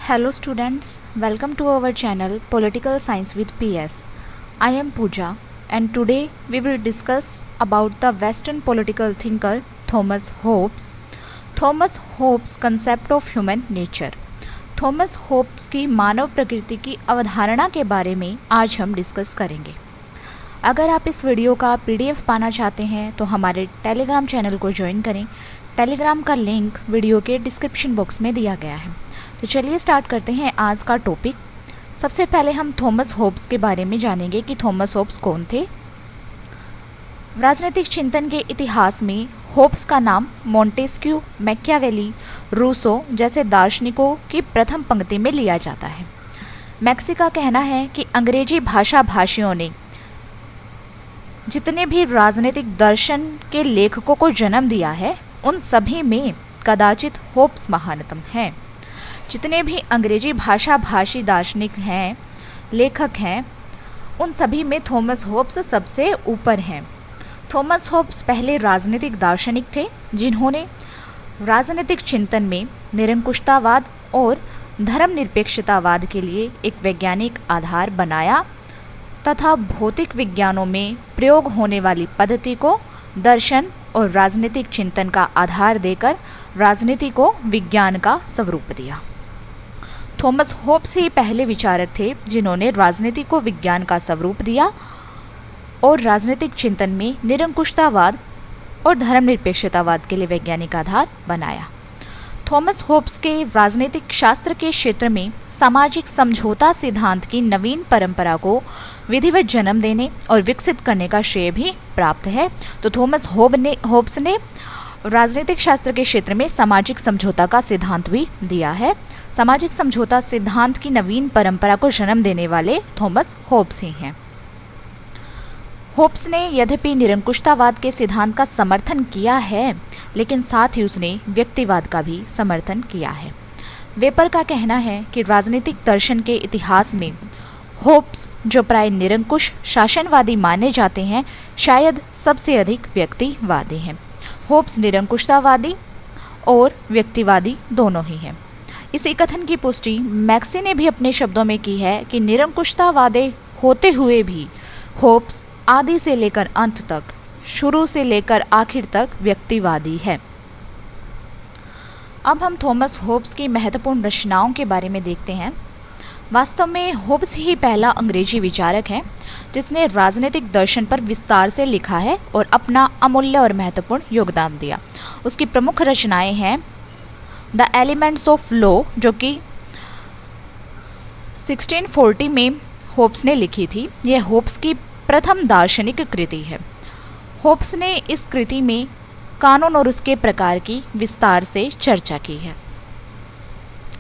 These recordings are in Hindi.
Hello students, welcome to our channel Political Science with PS. I am Pooja and today we will discuss about the Western political thinker Thomas Hobbes. Thomas Hobbes concept of human nature. Thomas Hobbes की मानव प्रकृति की अवधारणा के बारे में आज हम डिस्कस करेंगे। अगर आप इस वीडियो का PDF पाना चाहते हैं तो हमारे टेलीग्राम चैनल को ज्वाइन करें। टेलीग्राम का लिंक वीडियो के डिस्क्रिप्शन बॉक्स में दिया गया है। तो चलिए स्टार्ट करते हैं आज का टॉपिक। सबसे पहले हम थॉमस होब्स के बारे में जानेंगे कि थॉमस होब्स कौन थे। राजनीतिक चिंतन के इतिहास में होब्स का नाम मोंटेस्क्यू, मैकियावेली, रूसो जैसे दार्शनिकों की प्रथम पंक्ति में लिया जाता है। मैक्सी का कहना है कि अंग्रेजी भाषा भाषियों ने जितने भी राजनीतिक दर्शन के लेखकों को जन्म दिया है उन सभी में कदाचित होब्स महानतम हैं। जितने भी अंग्रेजी भाषा भाषी दार्शनिक हैं, लेखक हैं, उन सभी में थॉमस होब्स सबसे ऊपर हैं। थॉमस होब्स पहले राजनीतिक दार्शनिक थे जिन्होंने राजनीतिक चिंतन में निरंकुशतावाद और धर्मनिरपेक्षतावाद के लिए एक वैज्ञानिक आधार बनाया तथा भौतिक विज्ञानों में प्रयोग होने वाली पद्धति को दर्शन और राजनीतिक चिंतन का आधार देकर राजनीति को विज्ञान का स्वरूप दिया। थॉमस होब्स ही पहले विचारक थे जिन्होंने राजनीति को विज्ञान का स्वरूप दिया और राजनीतिक चिंतन में निरंकुशतावाद और धर्मनिरपेक्षतावाद के लिए वैज्ञानिक आधार बनाया। थॉमस होब्स के राजनीतिक शास्त्र के क्षेत्र में सामाजिक समझौता सिद्धांत की नवीन परंपरा को विधिवत जन्म देने और विकसित करने का श्रेय भी प्राप्त है। तो थॉमस होब्स ने राजनीतिक शास्त्र के क्षेत्र में सामाजिक समझौता का सिद्धांत भी दिया है। सामाजिक समझौता सिद्धांत की नवीन परंपरा को जन्म देने वाले थॉमस होब्स ही हैं। होब्स ने यद्यपि निरंकुशतावाद के सिद्धांत का समर्थन किया है, लेकिन साथ ही उसने व्यक्तिवाद का भी समर्थन किया है। वेपर का कहना है कि राजनीतिक दर्शन के इतिहास में होब्स, जो प्राय निरंकुश शासनवादी माने जाते हैं, शायद सबसे अधिक व्यक्तिवादी हैं। होब्स निरंकुशतावादी और व्यक्तिवादी दोनों ही हैं। इसी कथन की पुष्टि मैक्सी ने भी अपने शब्दों में की है कि निरंकुशतावादी होते हुए भी होब्स आदि से लेकर अंत तक, शुरू से लेकर आखिर तक व्यक्तिवादी है। अब हम थॉमस होब्स की महत्वपूर्ण रचनाओं के बारे में देखते हैं। वास्तव में होब्स ही पहला अंग्रेजी विचारक है जिसने राजनीतिक दर्शन पर विस्तार से लिखा है और अपना अमूल्य और महत्वपूर्ण योगदान दिया। उसकी प्रमुख रचनाएं हैं द एलिमेंट्स ऑफ लॉ, जो कि 1640 में होब्स ने लिखी थी। यह होब्स की प्रथम दार्शनिक कृति है। होब्स ने इस कृति में कानून और उसके प्रकार की विस्तार से चर्चा की है।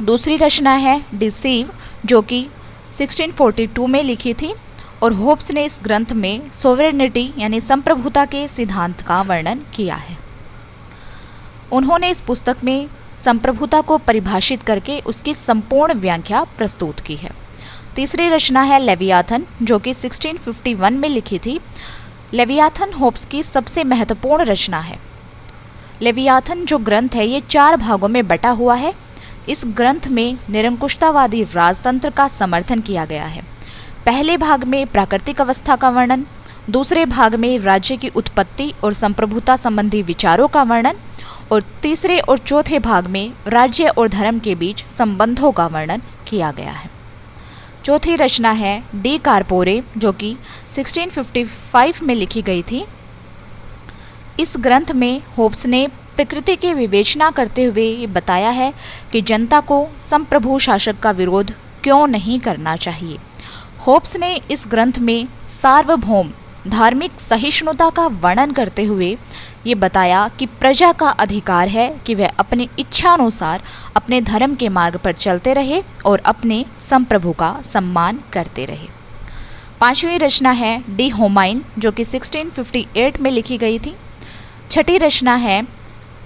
दूसरी रचना है डिसीव, जो कि 1642 में लिखी थी और होब्स ने इस ग्रंथ में सोवरेनिटी यानी संप्रभुता के सिद्धांत का वर्णन किया है। उन्होंने इस पुस्तक में संप्रभुता को परिभाषित करके उसकी संपूर्ण व्याख्या प्रस्तुत की है। तीसरी रचना है लेवियाथन, जो कि 1651 में लिखी थी। लेवियाथन होब्स की सबसे महत्वपूर्ण रचना है। लेवियाथन जो ग्रंथ है ये 4 भागों में बटा हुआ है। इस ग्रंथ में निरंकुशतावादी राजतंत्र का समर्थन किया गया है। पहले भाग में प्राकृतिक अवस्था का वर्णन, दूसरे भाग में राज्य की उत्पत्ति और संप्रभुता संबंधी विचारों का वर्णन और तीसरे और चौथे भाग में राज्य और धर्म के बीच संबंधों का वर्णन किया गया है। चौथी रचना है डी कार्पोरे, जो कि 1655 में लिखी गई थी। इस ग्रंथ में होब्स ने प्रकृति की विवेचना करते हुए ये बताया है कि जनता को संप्रभु शासक का विरोध क्यों नहीं करना चाहिए। होब्स ने इस ग्रंथ में सार्वभौम धार्मिक सहिष्णुता का वर्णन करते हुए ये बताया कि प्रजा का अधिकार है कि वह अपनी इच्छानुसार अपने धर्म के मार्ग पर चलते रहे और अपने संप्रभु का सम्मान करते रहे। पांचवी रचना है डी होमाइन, जो कि 1658 में लिखी गई थी। छठी रचना है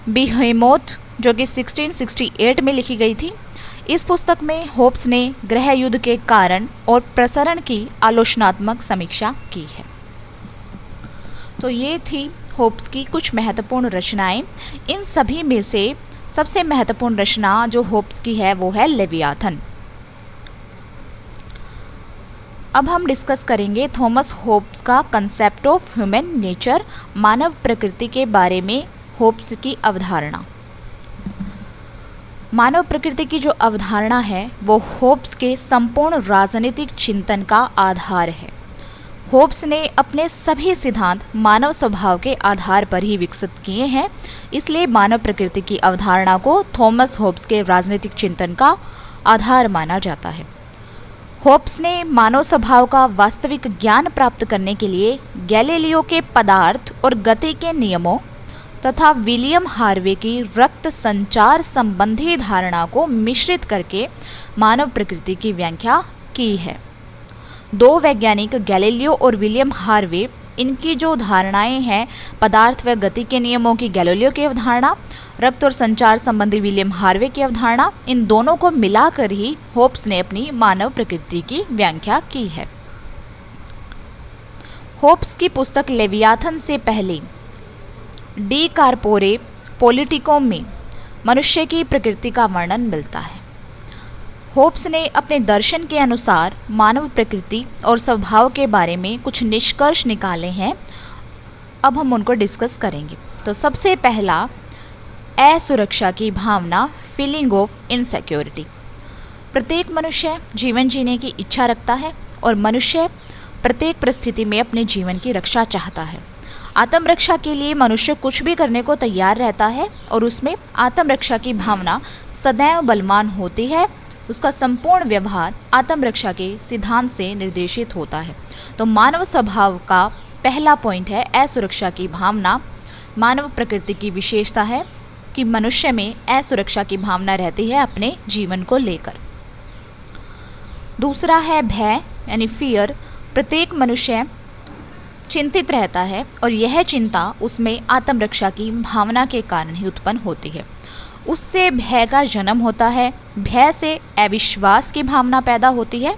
बिहेमोथ, जो कि 1668 में लिखी गई थी। इस पुस्तक में होब्स ने गृह युद्ध के कारण और प्रसारण की आलोचनात्मक समीक्षा की है। तो ये थी होब्स की कुछ महत्वपूर्ण रचनाएं। इन सभी में से सबसे महत्वपूर्ण रचना जो होब्स की है वो है लेवियाथन। अब हम डिस्कस करेंगे थॉमस होब्स का कंसेप्ट ऑफ ह्यूमन नेचर, मानव प्रकृति के बारे में होब्स की अवधारणा। मानव प्रकृति की जो अवधारणा है वो होब्स के संपूर्ण राजनीतिक चिंतन का आधार है। होब्स ने अपने सभी सिद्धांत मानव स्वभाव के आधार पर ही विकसित किए हैं, इसलिए मानव प्रकृति की अवधारणा को थॉमस होब्स के राजनीतिक चिंतन का आधार माना जाता है। होब्स ने मानव स्वभाव का वास्तविक ज्ञान प्राप्त करने के लिए गैलीलियो के पदार्थ और गति के नियमों तथा विलियम हार्वे की रक्त संचार संबंधी धारणा को मिश्रित करके मानव प्रकृति की व्याख्या की है। दो वैज्ञानिक गैलीलियो और विलियम हार्वे, इनकी जो धारणाएं हैं पदार्थ व गति के नियमों की गैलीलियो की अवधारणा, रक्त और संचार संबंधी विलियम हार्वे की अवधारणा, इन दोनों को मिलाकर ही होब्स ने अपनी मानव प्रकृति की व्याख्या की है। होब्स की पुस्तक लेवियाथन से पहले डी कार्पोरे पोलिटिको में मनुष्य की प्रकृति का वर्णन मिलता है। होब्स ने अपने दर्शन के अनुसार मानव प्रकृति और स्वभाव के बारे में कुछ निष्कर्ष निकाले हैं। अब हम उनको डिस्कस करेंगे। तो सबसे पहला, असुरक्षा की भावना, फीलिंग ऑफ इनसिक्योरिटी। प्रत्येक मनुष्य जीवन जीने की इच्छा रखता है और मनुष्य प्रत्येक परिस्थिति में अपने जीवन की रक्षा चाहता है। आत्मरक्षा के लिए मनुष्य कुछ भी करने को तैयार रहता है और उसमें आत्मरक्षा की भावना सदैव बलवान होती है। उसका संपूर्ण व्यवहार आत्मरक्षा के सिद्धांत से निर्देशित होता है। तो मानव स्वभाव का पहला पॉइंट है असुरक्षा की भावना। मानव प्रकृति की विशेषता है कि मनुष्य में असुरक्षा की भावना रहती है अपने जीवन को लेकर। दूसरा है भय यानी फियर। प्रत्येक मनुष्य चिंतित रहता है और यह चिंता उसमें आत्मरक्षा की भावना के कारण ही उत्पन्न होती है। उससे भय का जन्म होता है। भय से अविश्वास की भावना पैदा होती है।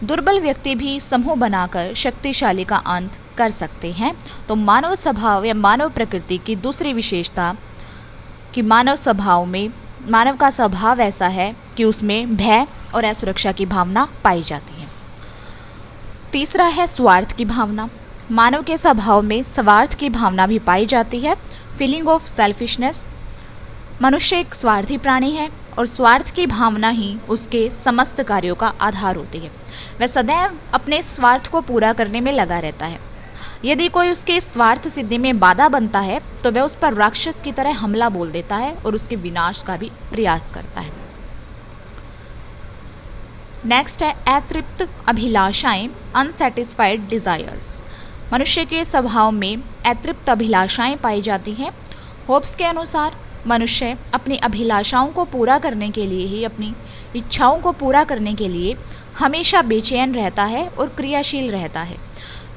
दुर्बल व्यक्ति भी समूह बनाकर शक्तिशाली का अंत कर सकते हैं। तो मानव स्वभाव या मानव प्रकृति की दूसरी विशेषता कि मानव का स्वभाव ऐसा है कि उसमें भय और असुरक्षा की भावना पाई जाती है। तीसरा है स्वार्थ की भावना। मानव के स्वभाव में स्वार्थ की भावना भी पाई जाती है, फीलिंग ऑफ सेल्फिशनेस। मनुष्य एक स्वार्थी प्राणी है और स्वार्थ की भावना ही उसके समस्त कार्यों का आधार होती है। वह सदैव अपने स्वार्थ को पूरा करने में लगा रहता है। यदि कोई उसके स्वार्थ सिद्धि में बाधा बनता है तो वह उस पर राक्षस की तरह हमला बोल देता है और उसके विनाश का भी प्रयास करता है। नेक्स्ट है अतृप्त अभिलाषाएं, अनसेटिस्फाइड डिजायर्स। मनुष्य के स्वभाव में अतृप्त अभिलाषाएं पाई जाती हैं। होब्स के अनुसार मनुष्य अपनी अभिलाषाओं को पूरा करने के लिए ही, अपनी इच्छाओं को पूरा करने के लिए हमेशा बेचैन रहता है और क्रियाशील रहता है।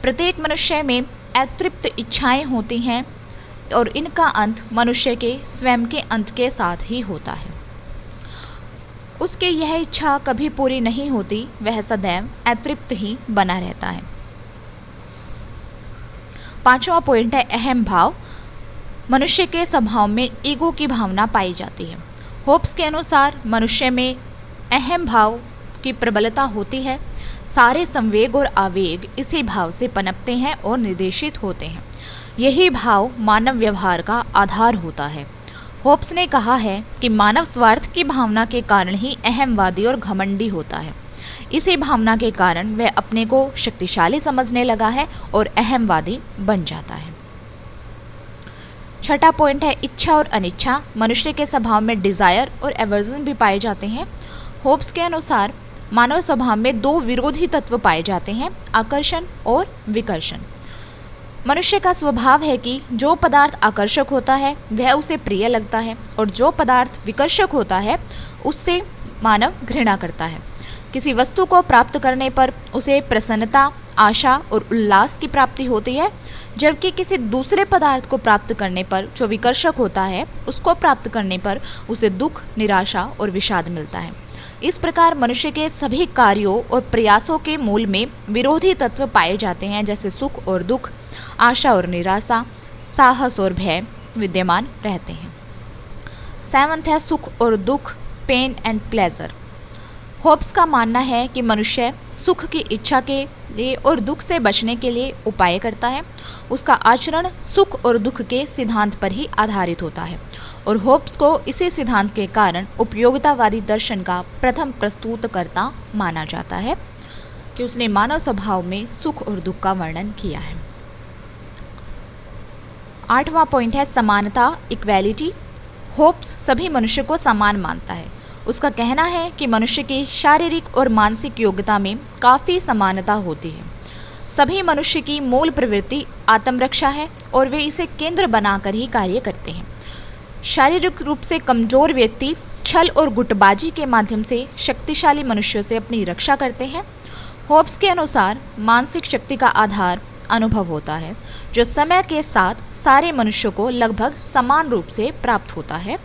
प्रत्येक मनुष्य में अतृप्त इच्छाएं होती हैं और इनका अंत मनुष्य के स्वयं के अंत के साथ ही होता है। उसकी यह इच्छा कभी पूरी नहीं होती, वह सदैव अतृप्त ही बना रहता है। पांचवा पॉइंट है अहम भाव। मनुष्य के स्वभाव में ईगो की भावना पाई जाती है। होब्स के अनुसार मनुष्य में अहम भाव की प्रबलता होती है। सारे संवेग और आवेग इसी भाव से पनपते हैं और निर्देशित होते हैं। यही भाव मानव व्यवहार का आधार होता है। होब्स ने कहा है कि मानव स्वार्थ की भावना के कारण ही अहमवादी और घमंडी होता है। इसी भावना के कारण वह अपने को शक्तिशाली समझने लगा है और अहमवादी बन जाता है। छठा पॉइंट है इच्छा और अनिच्छा। मनुष्य के स्वभाव में डिजायर और एवर्जन भी पाए जाते हैं। होब्स के अनुसार मानव स्वभाव में दो विरोधी तत्व पाए जाते हैं, आकर्षण और विकर्षण। मनुष्य का स्वभाव है कि जो पदार्थ आकर्षक होता है वह उसे प्रिय लगता है और जो पदार्थ विकर्षक होता है उससे मानव घृणा करता है। किसी वस्तु को प्राप्त करने पर उसे प्रसन्नता, आशा और उल्लास की प्राप्ति होती है, जबकि किसी दूसरे पदार्थ को प्राप्त करने पर जो विकर्षक होता है उसको प्राप्त करने पर उसे दुख, निराशा और विषाद मिलता है। इस प्रकार मनुष्य के सभी कार्यों और प्रयासों के मूल में विरोधी तत्व पाए जाते हैं, जैसे सुख और दुख, आशा और निराशा, साहस और भय विद्यमान रहते हैं। सेवंथ है सुख और दुख, पेन एंड प्लेजर। होप्स का मानना है कि मनुष्य सुख की इच्छा के लिए और दुख से बचने के लिए उपाय करता है। उसका आचरण सुख और दुख के सिद्धांत पर ही आधारित होता है और होप्स को इसी सिद्धांत के कारण उपयोगितावादी दर्शन का प्रथम प्रस्तुतकर्ता माना जाता है कि उसने मानव स्वभाव में सुख और दुख का वर्णन किया है। 8वां पॉइंट है समानता, इक्वेलिटी। होप्स सभी मनुष्य को समान मानता है। उसका कहना है कि मनुष्य की शारीरिक और मानसिक योग्यता में काफ़ी समानता होती है। सभी मनुष्य की मूल प्रवृत्ति आत्मरक्षा है और वे इसे केंद्र बनाकर ही कार्य करते हैं। शारीरिक रूप से कमज़ोर व्यक्ति छल और गुटबाजी के माध्यम से शक्तिशाली मनुष्यों से अपनी रक्षा करते हैं। होप्स के अनुसार मानसिक शक्ति का आधार अनुभव होता है, जो समय के साथ सारे मनुष्यों को लगभग समान रूप से प्राप्त होता है।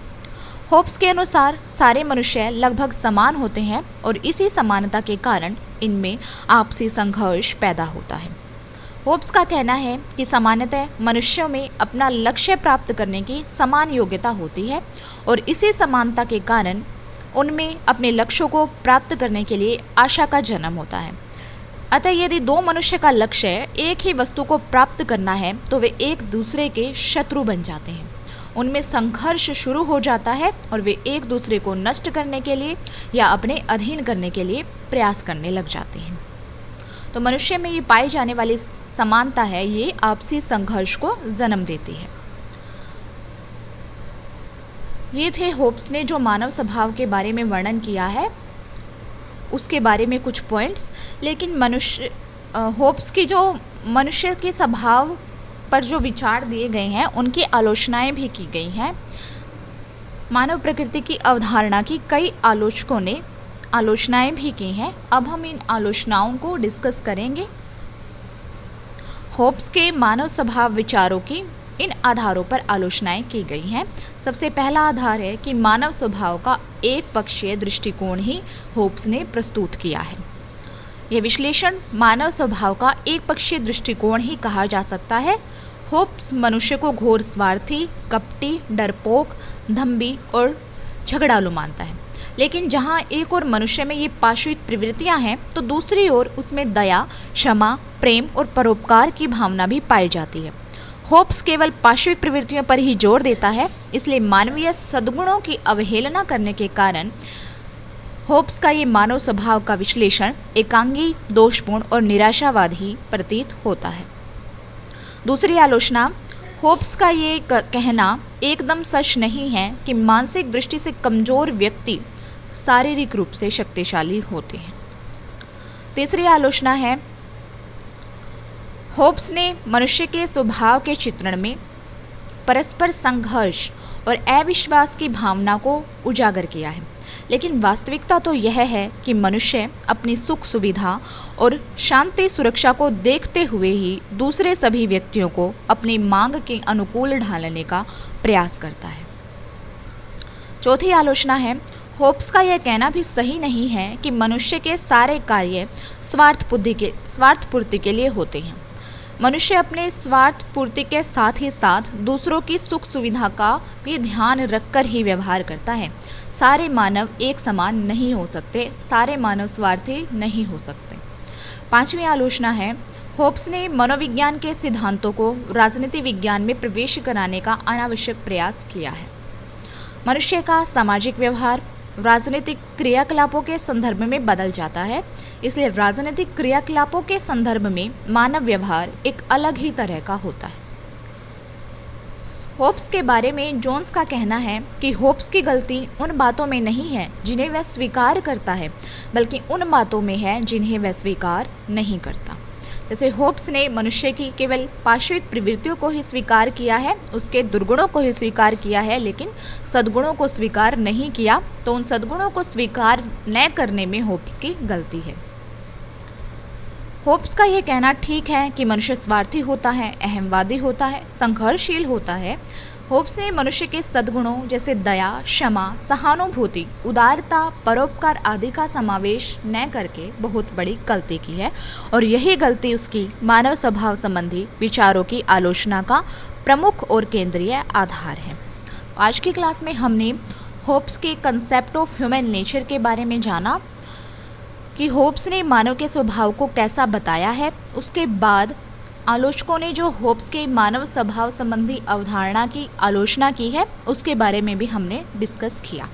होप्स के अनुसार सारे मनुष्य लगभग समान होते हैं और इसी समानता के कारण इनमें आपसी संघर्ष पैदा होता है। होप्स का कहना है कि सामान्यतः मनुष्यों में अपना लक्ष्य प्राप्त करने की समान योग्यता होती है और इसी समानता के कारण उनमें अपने लक्ष्यों को प्राप्त करने के लिए आशा का जन्म होता है। अतः यदि दो मनुष्य का लक्ष्य एक ही वस्तु को प्राप्त करना है तो वे एक दूसरे के शत्रु बन जाते हैं। उनमें संघर्ष शुरू हो जाता है और वे एक दूसरे को नष्ट करने के लिए या अपने अधीन करने के लिए प्रयास करने लग जाते हैं। तो मनुष्य में ये पाई जाने वाली समानता है, ये आपसी संघर्ष को जन्म देती है। ये थे होप्स ने जो मानव स्वभाव के बारे में वर्णन किया है, उसके बारे में कुछ पॉइंट्स। लेकिन होप्स की जो मनुष्य के स्वभाव पर जो विचार दिए गए हैं उनकी आलोचनाएं भी की गई हैं। मानव प्रकृति की अवधारणा की कई आलोचकों ने आलोचनाएं भी की हैं। अब हम इन आलोचनाओं को डिस्कस करेंगे। होप्स के मानव स्वभाव विचारों की इन आधारों पर आलोचनाएं की गई हैं। सबसे पहला आधार है कि मानव स्वभाव का एक पक्षीय दृष्टिकोण ही होप्स ने प्रस्तुत किया है। यह विश्लेषण मानव स्वभाव का एक पक्षीय दृष्टिकोण ही कहा जा सकता है। होप्स मनुष्य को घोर स्वार्थी, कपटी, डरपोक, धम्बी और झगड़ालू मानता है। लेकिन जहाँ एक और मनुष्य में ये पाशविक प्रवृत्तियाँ हैं तो दूसरी ओर उसमें दया, क्षमा, प्रेम और परोपकार की भावना भी पाई जाती है। होप्स केवल पाशविक प्रवृत्तियों पर ही जोर देता है, इसलिए मानवीय सद्गुणों की अवहेलना करने के कारण होप्स का ये मानव स्वभाव का विश्लेषण एकांगी, दोषपूर्ण और निराशावादी प्रतीत होता है। दूसरी आलोचना, होप्स का ये कहना एकदम सच नहीं है कि मानसिक दृष्टि से कमजोर व्यक्ति शारीरिक रूप से शक्तिशाली होते हैं। तीसरी आलोचना है, होप्स ने मनुष्य के स्वभाव के चित्रण में परस्पर संघर्ष और अविश्वास की भावना को उजागर किया है। लेकिन वास्तविकता तो यह है कि मनुष्य अपनी सुख सुविधा और शांति सुरक्षा को देखते हुए ही दूसरे सभी व्यक्तियों को अपनी मांग के अनुकूल ढालने का प्रयास करता है। चौथी आलोचना है, होप्स का यह कहना भी सही नहीं है कि मनुष्य के सारे कार्य स्वार्थ पूर्ति के लिए होते हैं। मनुष्य अपने स्वार्थ पूर्ति के साथ ही साथ दूसरों की सुख सुविधा का भी ध्यान रखकर ही व्यवहार करता है। सारे मानव एक समान नहीं हो सकते, सारे मानव स्वार्थी नहीं हो सकते। पांचवी आलोचना है, होप्स ने मनोविज्ञान के सिद्धांतों को राजनीति विज्ञान में प्रवेश कराने का अनावश्यक प्रयास किया है। मनुष्य का सामाजिक व्यवहार राजनीतिक क्रियाकलापों के संदर्भ में बदल जाता है, इसलिए राजनीतिक क्रियाकलापों के संदर्भ में मानव व्यवहार एक अलग ही तरह का होता है। होप्स के बारे में जोन्स का कहना है कि होप्स की गलती उन बातों में नहीं है जिन्हें वह स्वीकार करता है, बल्कि उन बातों में है जिन्हें वह स्वीकार नहीं करता। जैसे होप्स ने मनुष्य की केवल पाशविक प्रवृत्तियों को ही स्वीकार किया है, उसके दुर्गुणों को ही स्वीकार किया है, लेकिन सद्गुणों को स्वीकार नहीं किया, तो उन सद्गुणों को स्वीकार न करने में होप्स की गलती है। होप्स का यह कहना ठीक है कि मनुष्य स्वार्थी होता है, अहंवादी होता है, संघर्षशील होता है। होप्स ने मनुष्य के सद्गुणों जैसे दया, क्षमा, सहानुभूति, उदारता, परोपकार आदि का समावेश न करके बहुत बड़ी गलती की है और यही गलती उसकी मानव स्वभाव संबंधी विचारों की आलोचना का प्रमुख और केंद्रीय आधार है। आज की क्लास में हमने होब्स के कंसेप्ट ऑफ ह्यूमन नेचर के बारे में जाना कि होब्स ने मानव के स्वभाव को कैसा बताया है। उसके बाद आलोचकों ने जो होब्स के मानव स्वभाव संबंधी अवधारणा की आलोचना की है उसके बारे में भी हमने डिस्कस किया।